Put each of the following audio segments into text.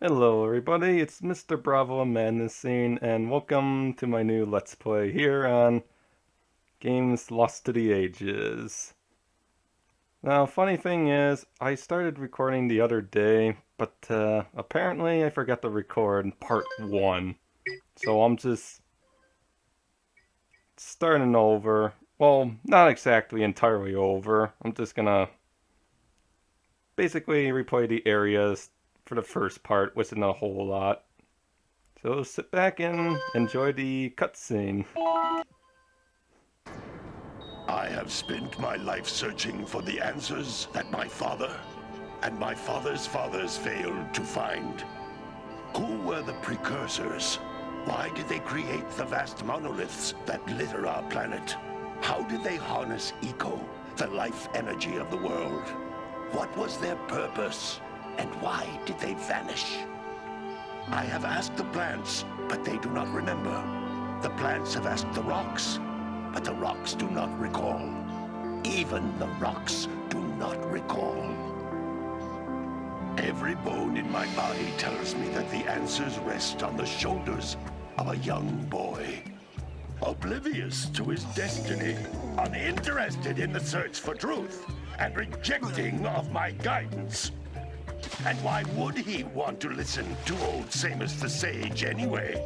Hello everybody, it's Mr. Bravo and MaddnessScene, and welcome to my new Let's Play here on Games Lost to the Ages. Now, funny thing is, I started recording the other day, but apparently I forgot to record part 1. So I'm just starting over. Well, not exactly entirely over. I'm just gonna basically replay the areas for the first part, wasn't a whole lot. So sit back and enjoy the cutscene. I have spent my life searching for the answers that my father and my father's fathers failed to find. Who were the precursors? Why did they create the vast monoliths that litter our planet? How did they harness eco, the life energy of the world? What was their purpose? And why did they vanish? I have asked the plants, but they do not remember. The plants have asked the rocks, but the rocks do not recall. Even the rocks do not recall. Every bone in my body tells me that the answers rest on the shoulders of a young boy. Oblivious to his destiny, uninterested in the search for truth, and rejecting of my guidance. And why would he want to listen to old Samus the Sage anyway?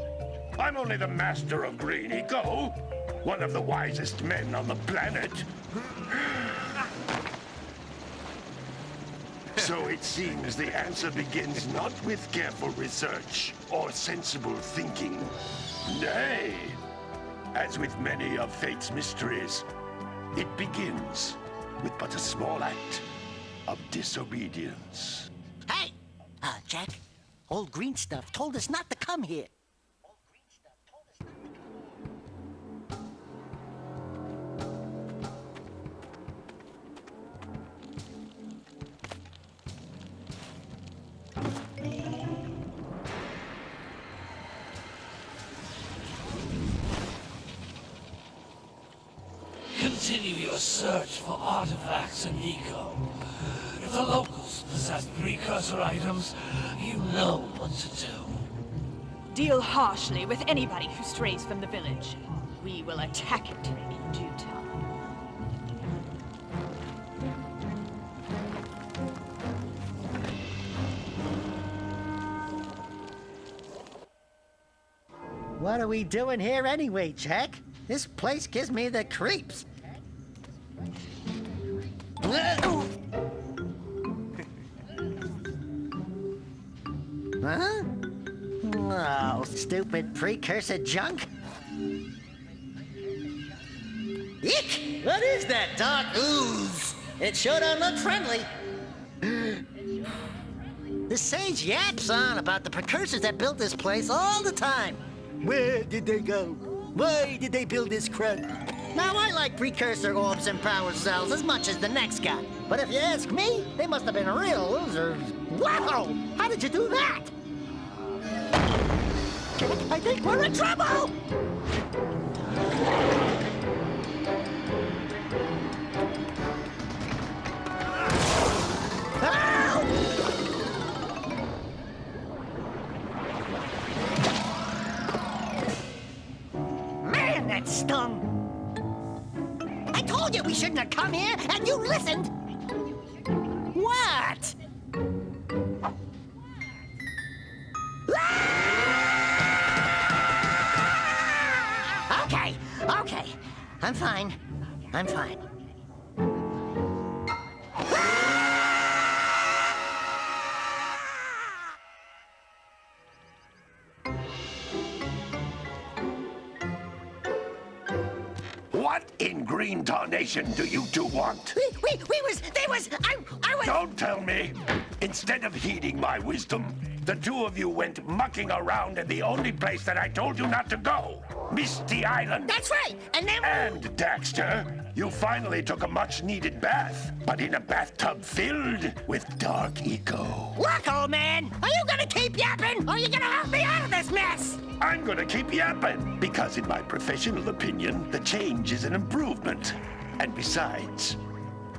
I'm only the master of green eco, one of the wisest men on the planet. So it seems the answer begins not with careful research or sensible thinking. Nay, as with many of fate's mysteries, it begins with but a small act of disobedience. Hey! Jak, old green stuff told us not to come here. Continue your search for artifacts and eco. If the locals possess precursor items, you know what to do. Deal harshly with anybody who strays from the village. We will attack it in due time. What are we doing here anyway, Jak? This place gives me the creeps. Huh? Oh, stupid precursor junk. Eek! What is that dark ooze? It sure don't look friendly. The sage yaps on about the precursors that built this place all the time. Where did they go? Why did they build this crap? Now, I like precursor orbs and power cells as much as the next guy. But if you ask me, they must have been real losers. Wow! How did you do that? I think we're in trouble! Man, that stung! I told you we shouldn't have come here, and you listened! What? Okay. I'm fine. What in green tarnation do you two want? I was... Don't tell me! Instead of heeding my wisdom, the two of you went mucking around in the only place that I told you not to go, Misty Island. That's right. And then And, Daxter, you finally took a much-needed bath, but in a bathtub filled with dark eco. look, old man. Are you gonna keep yapping, or are you gonna help me out of this mess? I'm gonna keep yapping, because in my professional opinion, the change is an improvement. And besides,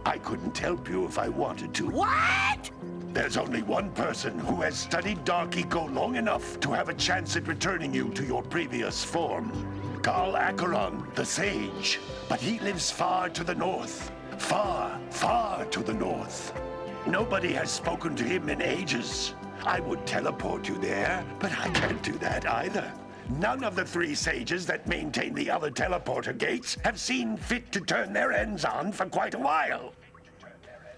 I couldn't help you if I wanted to. What? There's only one person who has studied Dark Eco long enough to have a chance at returning you to your previous form. Carl Acheron, the Sage. But he lives far to the north. Far, far to the north. Nobody has spoken to him in ages. I would teleport you there, but I can't do that either. None of the three sages that maintain the other teleporter gates have seen fit to turn their ends on for quite a while.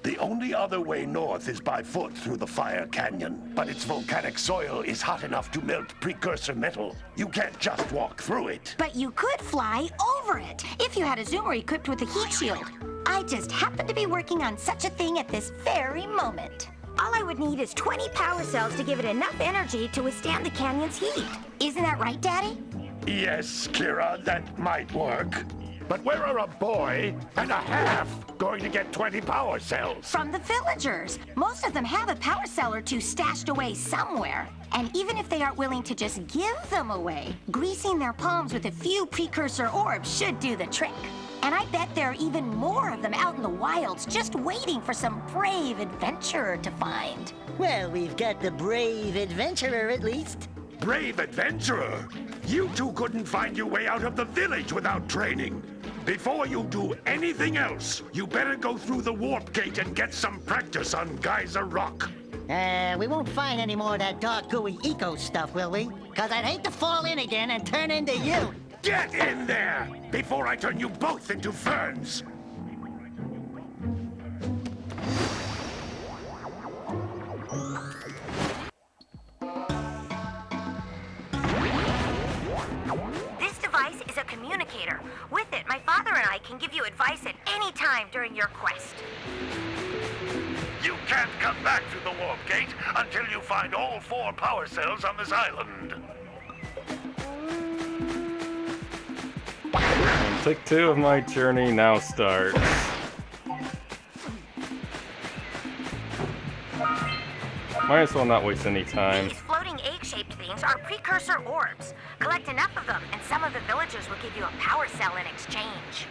The only other way north is by foot through the Fire Canyon, but its volcanic soil is hot enough to melt precursor metal. You can't just walk through it. But you could fly over it if you had a zoomer equipped with a heat shield. I just happen to be working on such a thing at this very moment. All I would need is 20 power cells to give it enough energy to withstand the canyon's heat. Isn't that right, Daddy? Yes, Kira, that might work. But where are a boy and a half going to get 20 power cells? From the villagers. Most of them have a power cell or two stashed away somewhere. And even if they aren't willing to just give them away, greasing their palms with a few precursor orbs should do the trick. And I bet there are even more of them out in the wilds just waiting for some brave adventurer to find. Well, we've got the brave adventurer at least. Brave adventurer! You two couldn't find your way out of the village without training. Before you do anything else, you better go through the warp gate and get some practice on Geyser Rock. We won't find any more of that dark gooey eco stuff, will we? Cause I'd hate to fall in again and turn into you. Get in there before I turn you both into ferns. This device is a communicator. With it, my father and I can give you advice at any time during your quest. You can't come back through the warp gate until you find all 4 power cells on this island. And take 2 of my journey now starts. Might as well not waste any time. These floating egg-shaped things are precursor orbs. Collect enough of them, and some of the villagers will give you a power cell in exchange.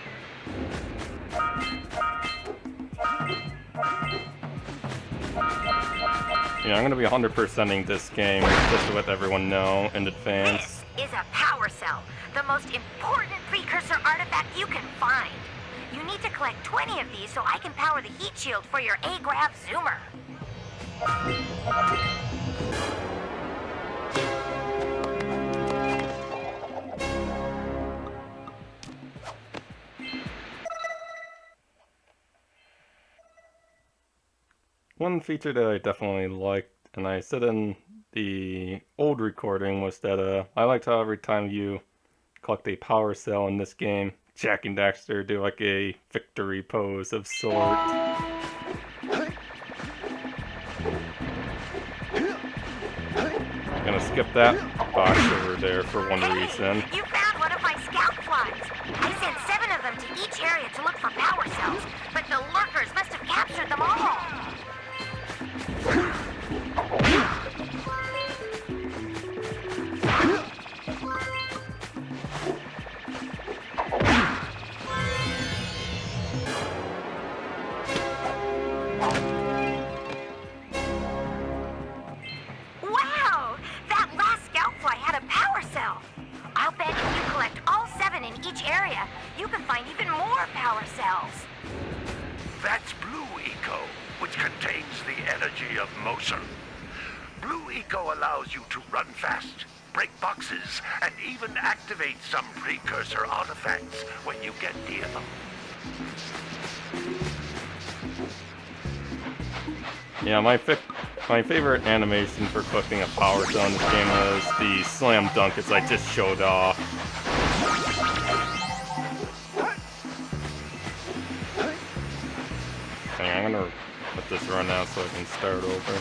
Yeah, I'm gonna be 100%ing this game just to let everyone know in advance. This is a power cell, the most important precursor artifact you can find. You need to collect 20 of these so I can power the heat shield for your A-Grav zoomer. One feature that I definitely liked, and I said in the old recording, was that I liked how every time you collect a power cell in this game, Jak and Daxter do like a victory pose of sorts. Gonna skip that box over there for one reason. You found one of my scout flies. I sent 7 of them to each area to look for power cells, but the lurkers must have captured them all. Wow! That last scout fly had a power cell. I'll bet if you collect all 7 in each area, you can find even more power cells. That's Blue Eco, which contains the energy of motion. Blue Eco allows you to run fast, break boxes, and even activate some precursor artifacts when you get near them. Yeah, my favorite animation for collecting a power cell in this game was the slam dunk, as I just showed off. Hang on, I'm gonna let this run out so I can start over.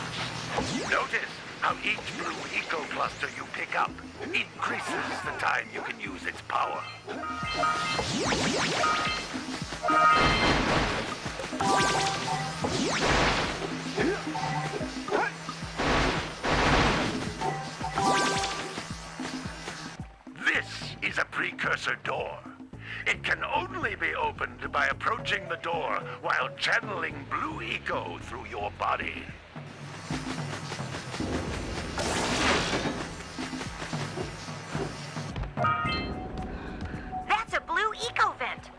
Notice, Now each blue eco cluster you pick up increases the time you can use its power. This is a precursor door. It can only be opened by approaching the door while channeling blue eco through your body. That's a blue eco vent.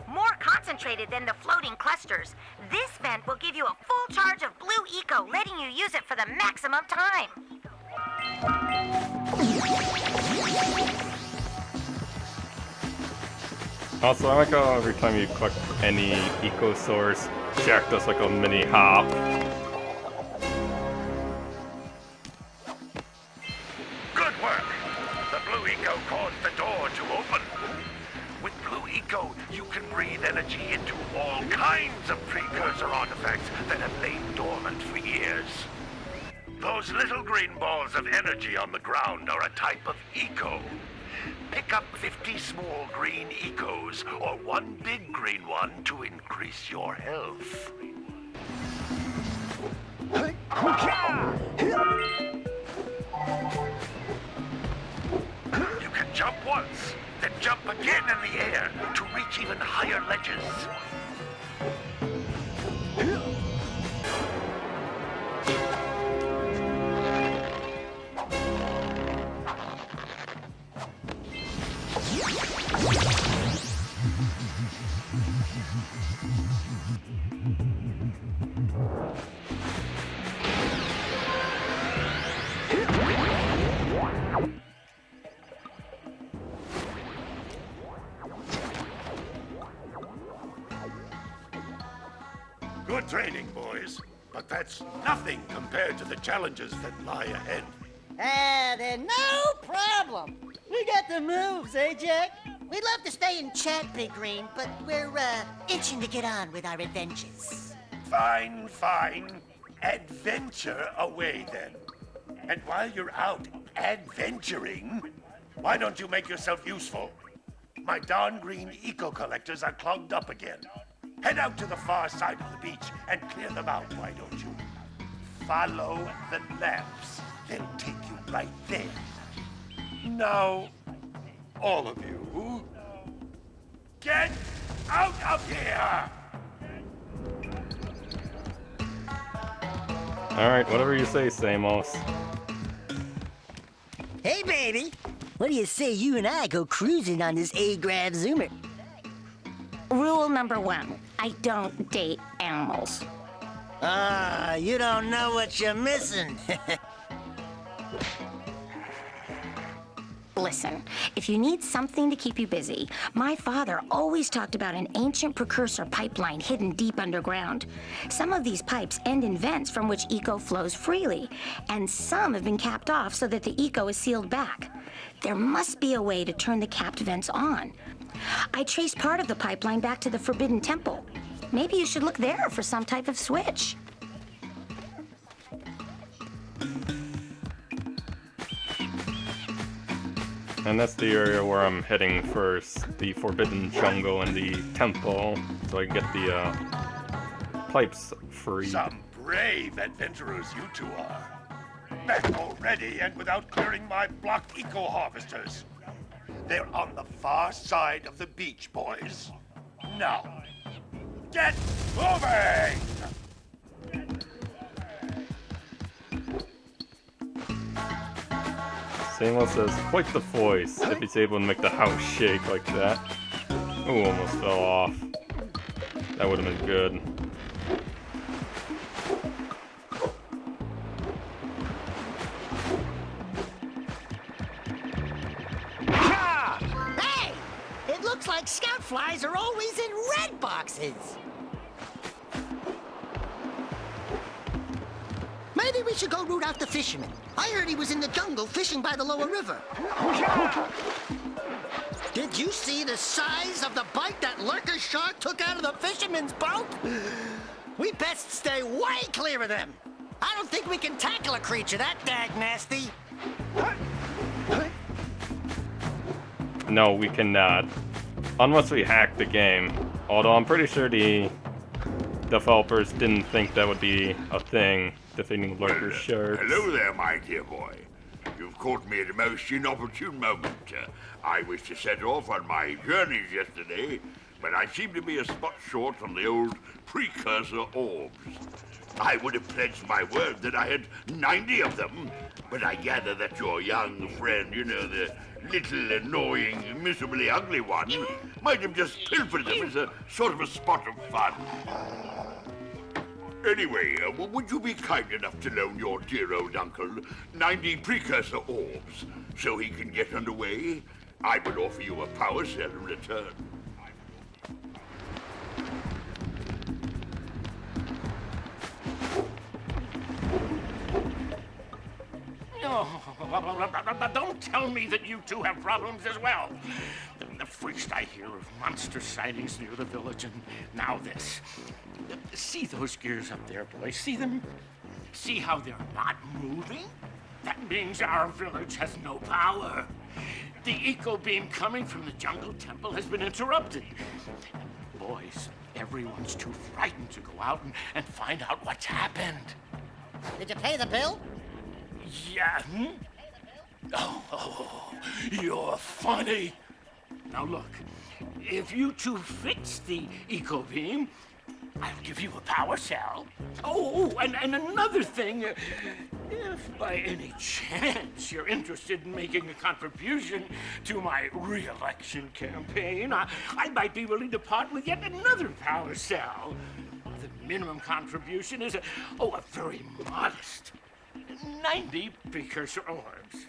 More concentrated than the floating clusters. This vent will give you a full charge of blue eco, letting you use it for the maximum time. Also, I like how every time you collect any eco source, Jak does like a mini hop. Good work! The blue eco caused the door to open. With blue eco, you can breathe energy into all kinds of precursor artifacts that have lain dormant for years. Those little green balls of energy on the ground are a type of eco. Pick up 50 small green ecos or one big green one to increase your health. You can jump once, then jump again in the air to reach even higher ledges. Good training, boys. But that's nothing compared to the challenges that lie ahead. Then no problem. We got the moves, eh, Jak? We'd love to stay and chat, Big Green, but we're, itching to get on with our adventures. Fine, fine. Adventure away, then. And while you're out adventuring, why don't you make yourself useful? My darn green eco-collectors are clogged up again. Head out to the far side of the beach and clear them out, why don't you? Follow the lamps. They'll take you right there. Now, all of you, get out of here! Alright, whatever you say, Samos. Hey, baby. What do you say you and I go cruising on this A-Grav Zoomer? Rule number 1, I don't date animals. You don't know what you're missing. Listen, if you need something to keep you busy, my father always talked about an ancient precursor pipeline hidden deep underground. Some of these pipes end in vents from which eco flows freely, and some have been capped off so that the eco is sealed back. There must be a way to turn the capped vents on. I traced part of the pipeline back to the Forbidden Temple. Maybe you should look there for some type of switch. And that's the area where I'm heading first, the Forbidden Jungle and the Temple, so I can get the pipes free. Some brave adventurers you two are. Back already and without clearing my blocked eco-harvesters. They're on the far side of the beach, boys. Now, get moving! Samos says, quite the voice, if he's able to make the house shake like that. Ooh, almost fell off. That would have been good. Hey! It looks like scout flies are always in red boxes. Maybe we should go root out the fisherman. I heard he was in the jungle fishing by the lower river. Did you see the size of the bite that lurker shark took out of the fisherman's boat? We best stay way clear of them. I don't think we can tackle a creature that dag nasty. No, we cannot. Unless we hack the game. Although I'm pretty sure the developers didn't think that would be a thing, defeating lurker sharks. Hello there, my dear boy. You've caught me at a most inopportune moment. I was to set off on my journeys yesterday, but I seem to be a spot short on the old Precursor orbs. I would have pledged my word that I had 90 of them, but I gather that your young friend, you know, the little annoying, miserably ugly one, might have just pilfered them as a sort of a spot of fun. Anyway, would you be kind enough to loan your dear old uncle 90 Precursor orbs so he can get underway? I would offer you a power cell in return. Oh, don't tell me that you two have problems as well. First I hear of monster sightings near the village, and now this. See those gears up there, boys? See them? See how they're not moving? That means our village has no power. The eco beam coming from the jungle temple has been interrupted. Boys, everyone's too frightened to go out and find out what's happened. Did you pay the bill? Yeah. Oh, you're funny. Now look, if you two fix the eco beam, I'll give you a power cell. Oh, and another thing, if by any chance you're interested in making a contribution to my re-election campaign, I might be willing to part with yet another power cell. The minimum contribution is a very modest 90 Precursor orbs.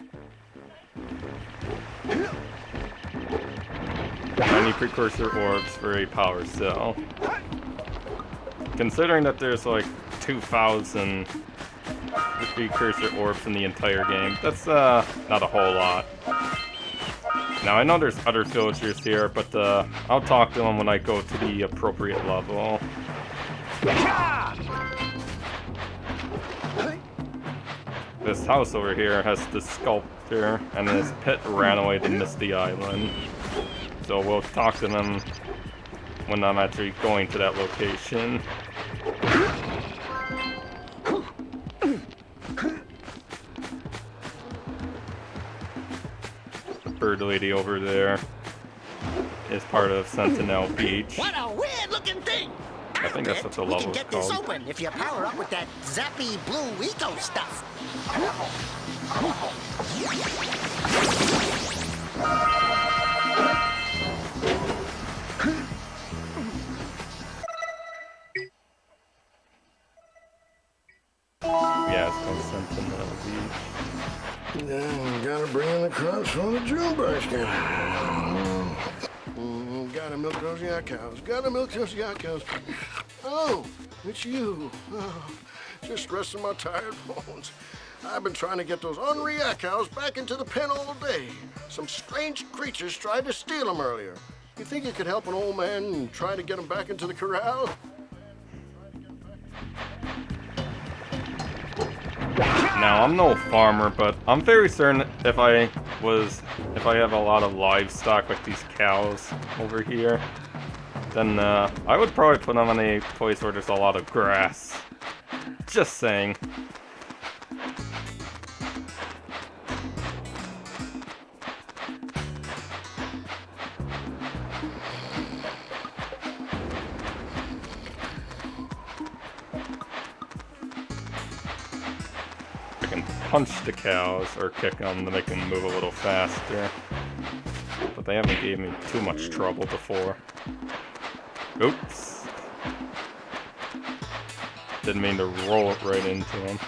90 Precursor orbs for a power cell. Considering that there's like 2,000 Precursor orbs in the entire game, that's not a whole lot. Now I know there's other villagers here, but I'll talk to them when I go to the appropriate level. This house over here has the sculptor, and his pet ran away to Misty Island. So we'll talk to them when I'm actually going to that location. Bird lady over there is part of Sentinel Beach. What a weird-looking thing! I think that's what the We can level's get this called. open if you power up with that zappy blue eco stuff. Yeah, it's called Sentinel Beach. Yeah, gotta bring in the crops from the June brush. Gotta milk those yak cows. Gotta milk those yak cows. Oh, it's you. Oh, just resting my tired bones. I've been trying to get those ornery yak cows back into the pen all day. Some strange creatures tried to steal them earlier. You think you could help an old man and try to get them back into the corral? Now, I'm no farmer, but I'm very certain if I have a lot of livestock like these cows over here, then I would probably put them in a place where there's a lot of grass. Just saying. Punch the cows or kick them to make them move a little faster. But they haven't gave me too much trouble before. Oops. Didn't mean to roll it right into them.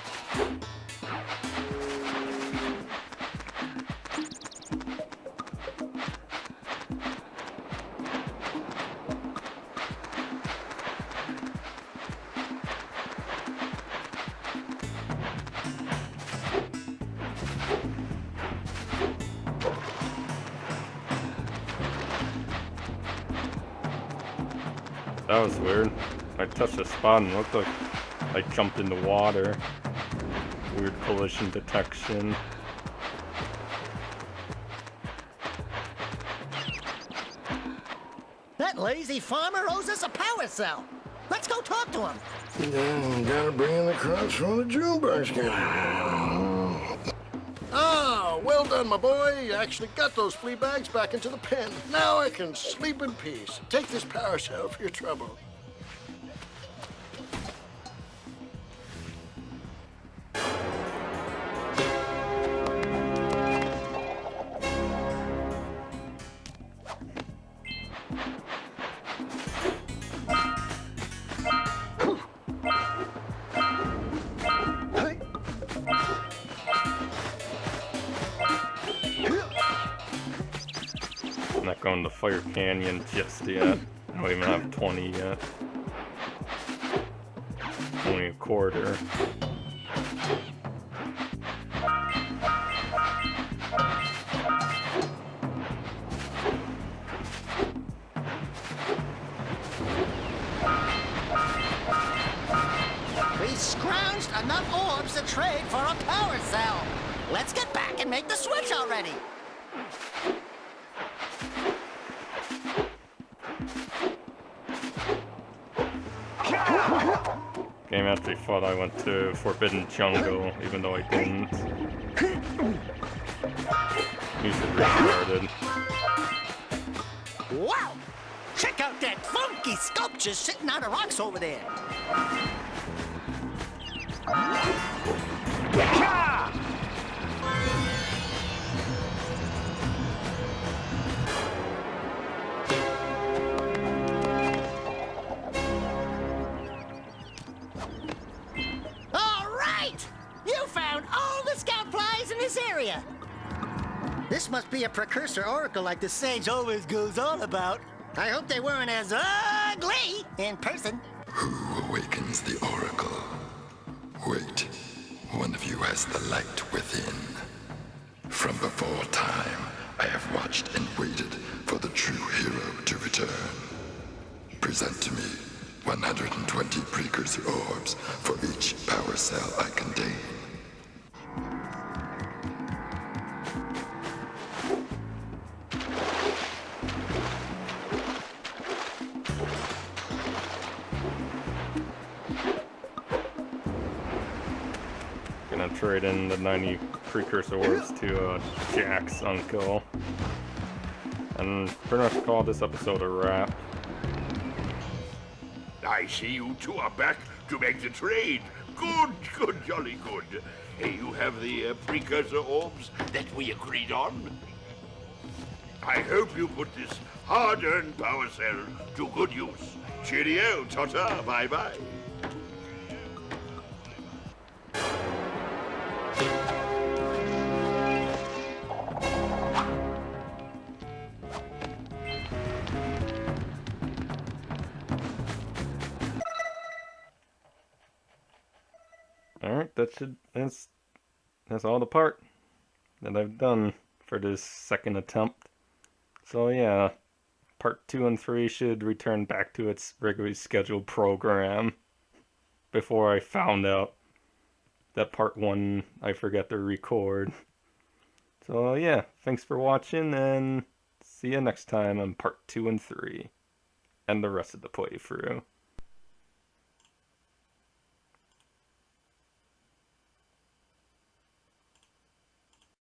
That was weird. I touched a spot and it looked like I jumped into water. weird collision detection. That lazy farmer owes us a power cell. Let's go talk to him. Yeah, gotta bring in the crops from the jukebox. Ah, well done, my boy. You actually got those flea bags back into the pen. Now I can sleep in peace. Take this power cell for your trouble. I'm not going to Fire Canyon just yet. I don't even have 20 yet. Only a quarter. We scrounged enough orbs to trade for a power cell. Let's get back and make the switch already. Game actually thought I went to Forbidden Jungle, even though I didn't. Music restarted. Wow! Check out that funky sculpture sitting on the rocks over there. All right! You found all the scout flies in this area. This must be a precursor oracle like the sage always goes on about. I hope they weren't as ugly in person. Who awakens the oracle? Wait, one of you has the light within. From before time, I have watched and waited for the true hero to return. Present to me 120 precursor orbs for each power cell I contain. Gonna trade in the 90 precursor orbs to Jack's uncle. And pretty much call this episode a wrap. I see you two are back to make the trade. Good, good, jolly good. Hey, you have the precursor orbs that we agreed on? I hope you put this hard-earned power cell to good use. Cheerio, ta-ta, bye-bye. Alright, that's all the part that I've done for this second attempt. So yeah, part 2 and 3 should return back to its regularly scheduled program before I found out that part 1 I forgot to record. So yeah, thanks for watching and see you next time on part 2 and 3 and the rest of the playthrough.